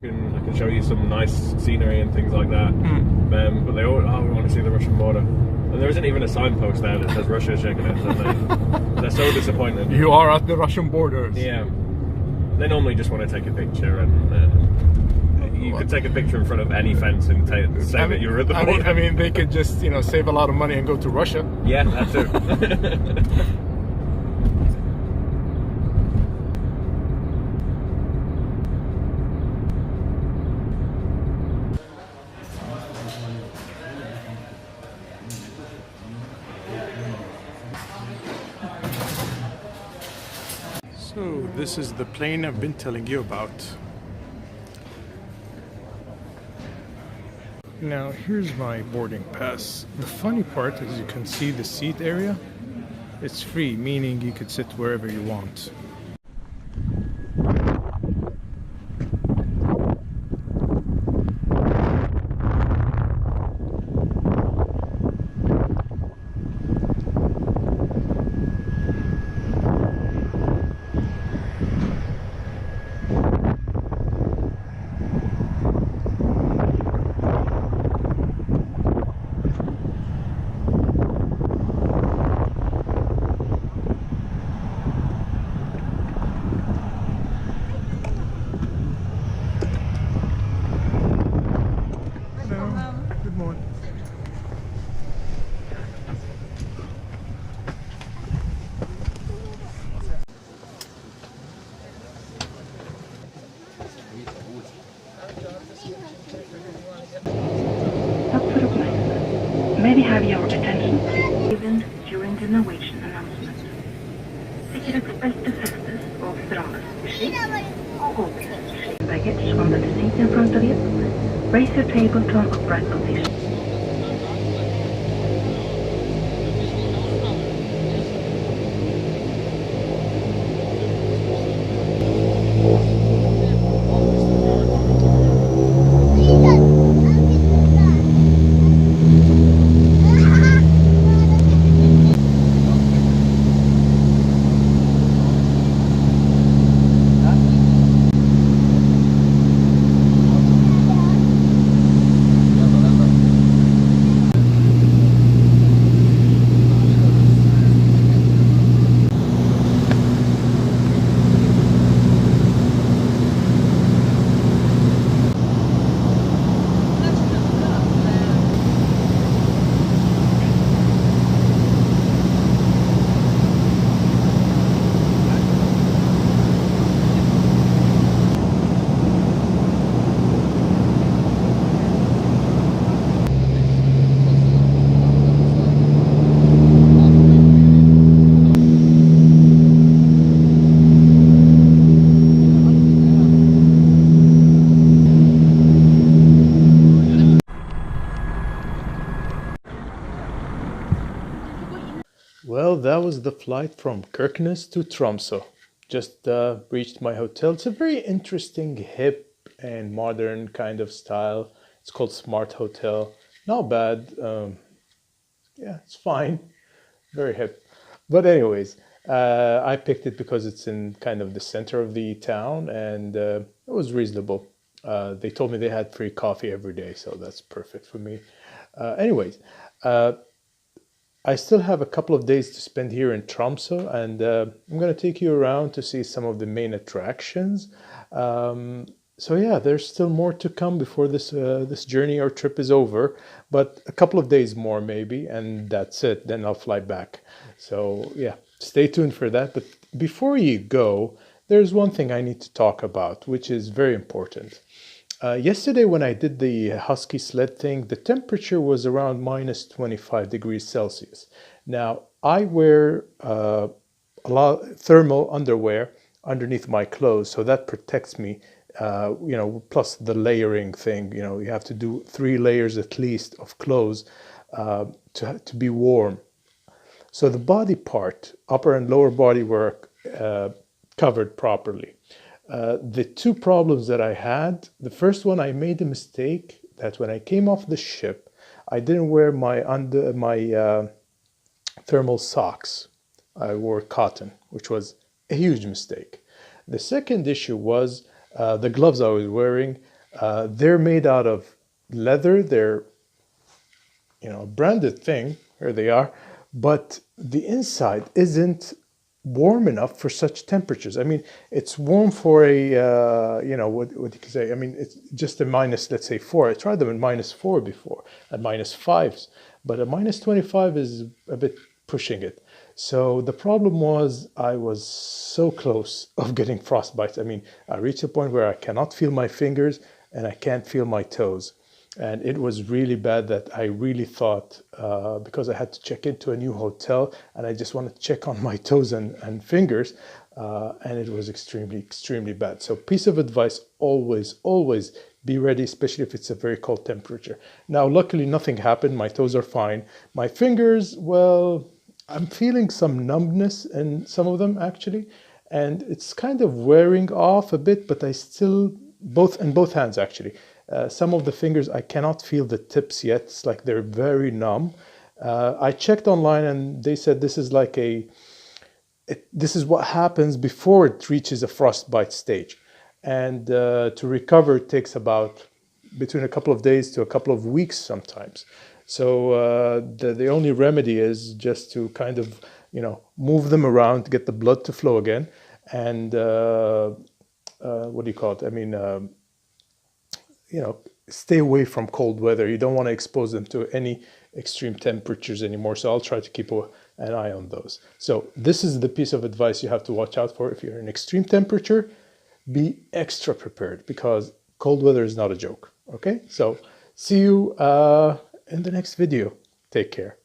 I can show you some nice scenery and things like that. But they all, we want to see the Russian border. And there isn't even a signpost there that says Russia is Kirkenes. And they're so disappointed. You are at the Russian borders. Yeah. They normally just want to take a picture, and you could take a picture in front of any fence and say that you're at the border. I mean, they could just, save a lot of money and go to Russia. Yeah, that too. So this is the plane I've been telling you about. Now here's my boarding pass. The funny part is you can see the seat area. It's free, meaning you could sit wherever you want. May we have your attention, please, given during the Norwegian announcement. Sikkerhet belte festes og strammes slik, og overhøres baggage under the seat in front of you. Raise your table to an upright position. Well, that was the flight from Kirkenes to Tromso. Just reached my hotel. It's a very interesting, hip and modern kind of style. It's called Smart Hotel. Not bad. Yeah, it's fine. Very hip. But anyways, I picked it because it's in kind of the center of the town, and it was reasonable. They told me they had free coffee every day, so that's perfect for me. Anyways, I still have a couple of days to spend here in Tromso, and I'm going to take you around to see some of the main attractions. So yeah, there's still more to come before this journey or trip is over, but a couple of days more maybe, and that's it. Then I'll fly back. So yeah, stay tuned for that. But before you go, there's one thing I need to talk about, which is very important. Yesterday when I did the husky sled thing, the temperature was around minus 25 degrees Celsius. Now, I wear a lot thermal underwear underneath my clothes, so that protects me, plus the layering thing. You have to do 3 layers at least of clothes to be warm. So the body part, upper and lower body, were covered properly. The 2 problems that I had, the first one, I made a mistake that when I came off the ship, I didn't wear my thermal socks. I wore cotton, which was a huge mistake. The second issue was the gloves I was wearing. They're made out of leather. They're, a branded thing. Here they are. But the inside isn't warm enough for such temperatures. I mean, it's warm for a, what you can say. I mean, it's just a minus, let's say 4. I tried them at -4 before, at -5s. But a -25 is a bit pushing it. So the problem was I was so close of getting frostbites. I mean, I reached a point where I cannot feel my fingers and I can't feel my toes. And it was really bad that I really thought, because I had to check into a new hotel and I just wanted to check on my toes and fingers, and it was extremely, extremely bad. So piece of advice, always, always be ready, especially if it's a very cold temperature. Now, luckily, nothing happened. My toes are fine. My fingers, well, I'm feeling some numbness in some of them, actually. And it's kind of wearing off a bit, but I still, in both hands, actually. Some of the fingers, I cannot feel the tips yet. It's like they're very numb. I checked online and they said this is like this is what happens before it reaches a frostbite stage. And to recover, it takes about between a couple of days to a couple of weeks sometimes. So the only remedy is just to kind of, move them around to get the blood to flow again. And what do you call it? I mean, stay away from cold weather. You don't want to expose them to any extreme temperatures anymore. So I'll try to keep an eye on those. So this is the piece of advice you have to watch out for. If you're in extreme temperature, be extra prepared because cold weather is not a joke. Okay, so see you in the next video. Take care.